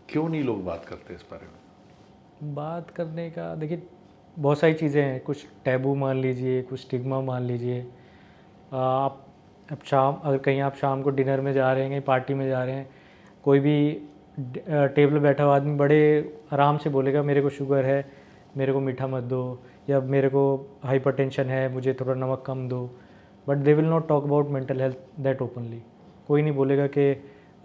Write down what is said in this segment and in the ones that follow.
क्यों नहीं लोग बात करते इस बारे में? बात करने का देखिए बहुत सारी चीज़ें हैं, कुछ टैबू मान लीजिए, कुछ स्टिग्मा मान लीजिए। आप अब शाम अगर कहीं आप शाम को डिनर में जा रहे हैं, कहीं पार्टी में जा रहे हैं, कोई भी टेबल बैठा हुआ आदमी बड़े आराम से बोलेगा मेरे को शुगर है, मेरे को मीठा मत दो, या मेरे को हाइपरटेंशन है, मुझे थोड़ा नमक कम दो। But they will not talk about mental health that openly. कोई नहीं बोलेगा कि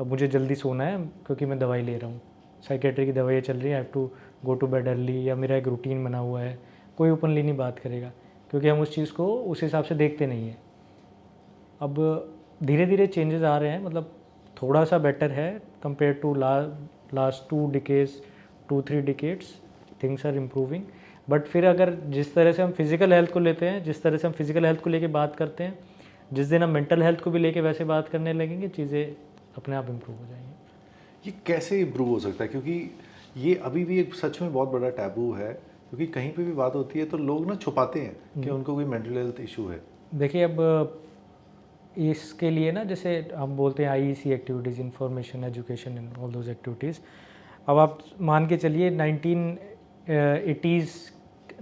अब मुझे जल्दी सोना है क्योंकि मैं दवाई ले रहा हूँ, साइकेट्री की दवाई चल रही है, I have to go to bed early, या मेरा एक रूटीन बना हुआ है। कोई ओपनली नहीं बात करेगा क्योंकि हम उस चीज़ को उस हिसाब से देखते नहीं हैं। अब धीरे धीरे चेंजेस आ रहे हैं, मतलब थोड़ा सा बेटर है compare to last 2 decades, 2-3 decades, things are improving. But फिर अगर जिस तरह से हम फिज़िकल हेल्थ को लेते हैं, जिस तरह से हम फिज़िकल हेल्थ को लेके बात करते हैं, जिस दिन हम मेंटल हेल्थ को भी लेके वैसे बात करने लगेंगे, चीज़ें अपने आप इम्प्रूव हो जाएंगी। ये कैसे इम्प्रूव हो सकता है, क्योंकि ये अभी भी एक सच में बहुत बड़ा टैबू है, क्योंकि कहीं पे भी बात होती है तो लोग ना छुपाते हैं कि उनको कोई मेंटल हेल्थ इशू है। देखिए अब इसके लिए ना जैसे हम बोलते हैं IEC activities, information education and all those activities. अब आप मान के चलिए 1980s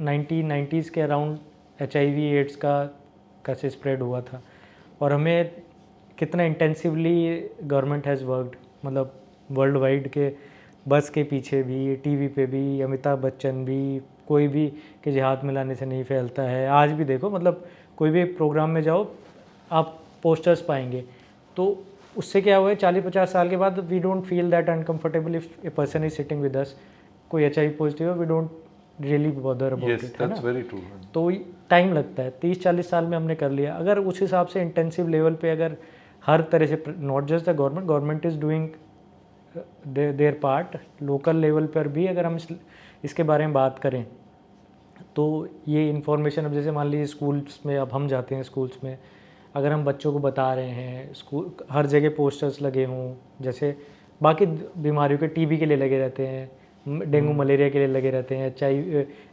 1990s के अराउंड HIV एड्स का कैसे स्प्रेड हुआ था, और हमें कितना इंटेंसिवली गवर्नमेंट हैज़ वर्कड, मतलब वर्ल्ड वाइड के बस के पीछे भी, टीवी पे भी, अमिताभ बच्चन भी, कोई भी कि जिहाद मिलाने से नहीं फैलता है। आज भी देखो, मतलब कोई भी प्रोग्राम में जाओ आप पोस्टर्स पाएंगे। तो उससे क्या हुआ है, 40-50 साल के बाद we don't feel that uncomfortable if a person is sitting with us. कोई HIV पॉजिटिव है, we don't really bother about it, है ना। Very true. तो टाइम लगता है, 30-40 साल में हमने कर लिया। अगर उस हिसाब से इंटेंसिव लेवल पे अगर हर तरह से, not just the government is doing there part, local level पर भी अगर हम इसके बारे में बात करें तो ये इन्फॉर्मेशन, अब जैसे मान लीजिए स्कूल्स में, अब हम जाते हैं स्कूल्स में, अगर हम बच्चों को बता रहे हैं, स्कूल हर जगह पोस्टर्स लगे हों, जैसे बाकी बीमारियों के टीबी के लिए लगे रहते हैं, डेंगू मलेरिया के लिए लगे रहते हैं,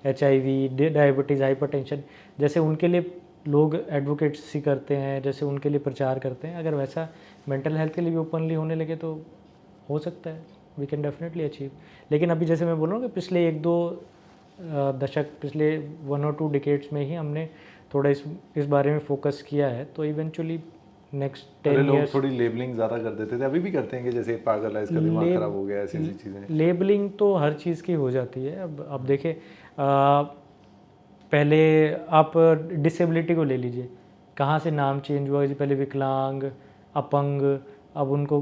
HIV, डायबिटीज़, हाइपरटेंशन, जैसे उनके लिए लोग एडवोकेट्सी करते हैं, जैसे उनके लिए प्रचार करते हैं, अगर वैसा मेंटल हेल्थ के लिए भी ओपनली होने लगे तो हो सकता है, वी कैन डेफिनेटली अचीव। लेकिन अभी जैसे मैं बोल रहा हूँ कि पिछले 1-2 दशक, पिछले 1 और 2 डिकेड्स में ही हमने थोड़ा इस बारे में फोकस किया है, तो इवेंचुअली नेक्स्ट 10 लोग ईयर्स थोड़ी लेबलिंग ज़्यादा कर देते थे, अभी भी करते हैं कि जैसे पागल है, इसका दिमाग खराब हो गया, ऐसी ऐसी चीज़ें। लेबलिंग तो हर चीज़ की हो जाती है। अब देखिए पहले आप डिसेबिलिटी को ले लीजिए, कहाँ से नाम चेंज हुआ, पहले विकलांग, अपंग, अब उनको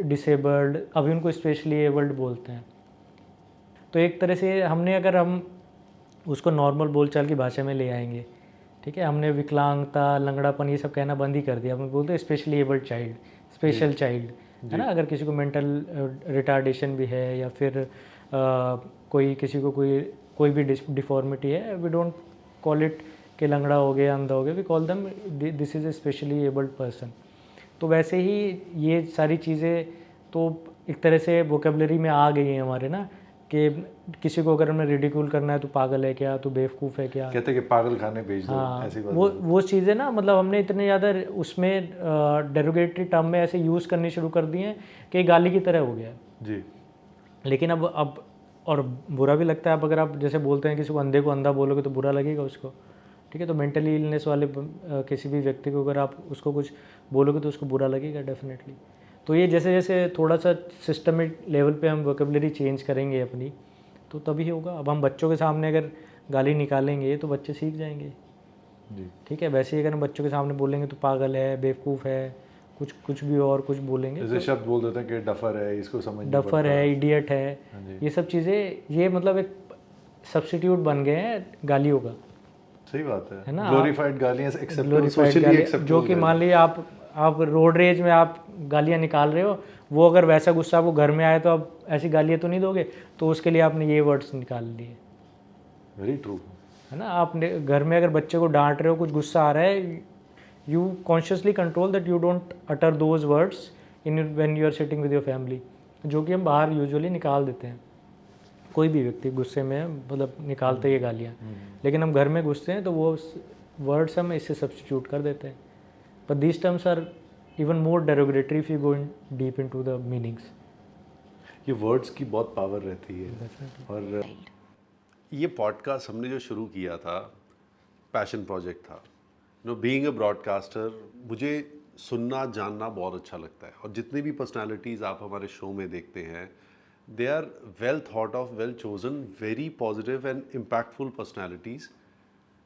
डिसेबल्ड, अभी उनको स्पेशली एबल्ड बोलते हैं। तो एक तरह से हमने, अगर हम उसको नॉर्मल बोलचाल की भाषा में ले आएंगे, ठीक है, हमने विकलांगता, लंगड़ापन ये सब कहना बंद ही कर दिया, हम बोलते हैं specially abled child, special child, है ना। अगर किसी को मेंटल रिटार्डेशन भी है, या फिर कोई किसी को कोई भी डिफॉर्मिटी है, वी डोंट कॉल इट कि लंगड़ा हो गया, अंधा हो गया, we call them this is a specially abled person. तो वैसे ही ये सारी चीज़ें तो एक तरह से वोकेबलरी में आ गई हैं हमारे ना, कि किसी को अगर हमें रिडिक्यूल करना है तो पागल है क्या, तो बेवकूफ़ है क्या, कहते हैं कि पागल खाने भेज दो, हाँ, ऐसी बात। वो चीज़ें ना, मतलब हमने इतने ज़्यादा उसमें डेरोगेटरी टर्म में ऐसे यूज़ करनी शुरू कर दी हैं कि गाली की तरह हो गया है जी। लेकिन अब और बुरा भी लगता है। अब अगर आप जैसे बोलते हैं किसी को अंधे को अंधा बोलोगे तो बुरा लगेगा उसको, ठीक है। तो मेंटली इलनेस वाले किसी भी व्यक्ति को अगर आप उसको कुछ बोलोगे तो उसको बुरा लगेगा डेफिनेटली। तो ये जैसे जैसे थोड़ा सा सिस्टमिक लेवल पे हम वोकेबलरी चेंज करेंगे अपनी, तो तभी होगा। अब हम बच्चों के सामने अगर गाली निकालेंगे तो बच्चे सीख जाएंगे जी। ठीक है। वैसे ही अगर हम बच्चों के सामने बोलेंगे तो पागल है, बेवकूफ़ है, कुछ भी और कुछ बोलेंगे, जैसे शब्द बोल देते हैं कि डफर है, इसको समझ नहीं डफर पड़ता। है, इडियट है, ये सब चीज़ें, ये मतलब एक सब्स्टिट्यूट बन गए हैं गालियों का। सही बात है ना, ग्लोरीफाइड गालियां एक्सेप्टेबल, ग्लोरीफाइड सोशली गालियाँ, एक्सेप्टेबल, जो कि मान लीजिए आप रोड रेज में आप गालियाँ निकाल रहे हो, वो अगर वैसा गुस्सा आपको घर में आए तो आप ऐसी गालियाँ तो नहीं दोगे, तो उसके लिए आपने ये वर्ड्स निकाल लिए। Very true. है ना, आपने घर में अगर बच्चे को डांट रहे हो, कुछ गुस्सा आ रहा है, you consciously control that you don't utter those words in when you are sitting with your family, जो कि हम बाहर यूजुअली निकाल देते हैं। कोई भी व्यक्ति गुस्से में मतलब निकालते ही गालियाँ, लेकिन हम घर में घुसते हैं तो वो वर्ड्स हम इससे सब्स्टिट्यूट कर देते हैं। But these terms are even more derogatory if you go in deep into the meanings. ये वर्ड्स की बहुत पावर रहती है। और ये पॉडकास्ट हमने जो शुरू किया था, पैशन प्रोजेक्ट था। बीइंग अ ब्रॉडकास्टर, मुझे सुनना जानना बहुत अच्छा लगता है, और जितनी भी पर्सनालिटीज़ आप हमारे शो में देखते हैं, they are well thought of, well chosen, very positive and impactful personalities.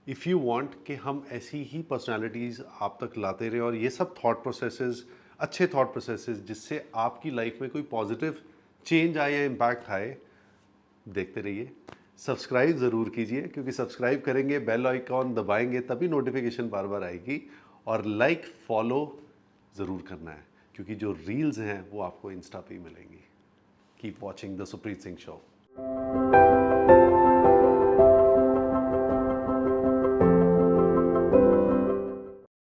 If you want कि हम ऐसी ही पर्सनालिटीज़ आप तक लाते रहें, और ये सब थॉट प्रोसेसेस, अच्छे थॉट प्रोसेसेस जिससे आपकी लाइफ में कोई पॉजिटिव चेंज आए या इम्पैक्ट आए, देखते रहिए। सब्सक्राइब ज़रूर कीजिए, क्योंकि सब्सक्राइब करेंगे, बेल आइकॉन दबाएंगे तभी नोटिफिकेशन बार बार आएगी। और लाइक फॉलो ज़रूर करना है, क्योंकि जो रील्स हैं वो आपको इंस्टा पे ही मिलेंगी। Keep watching the Supreet Singh show.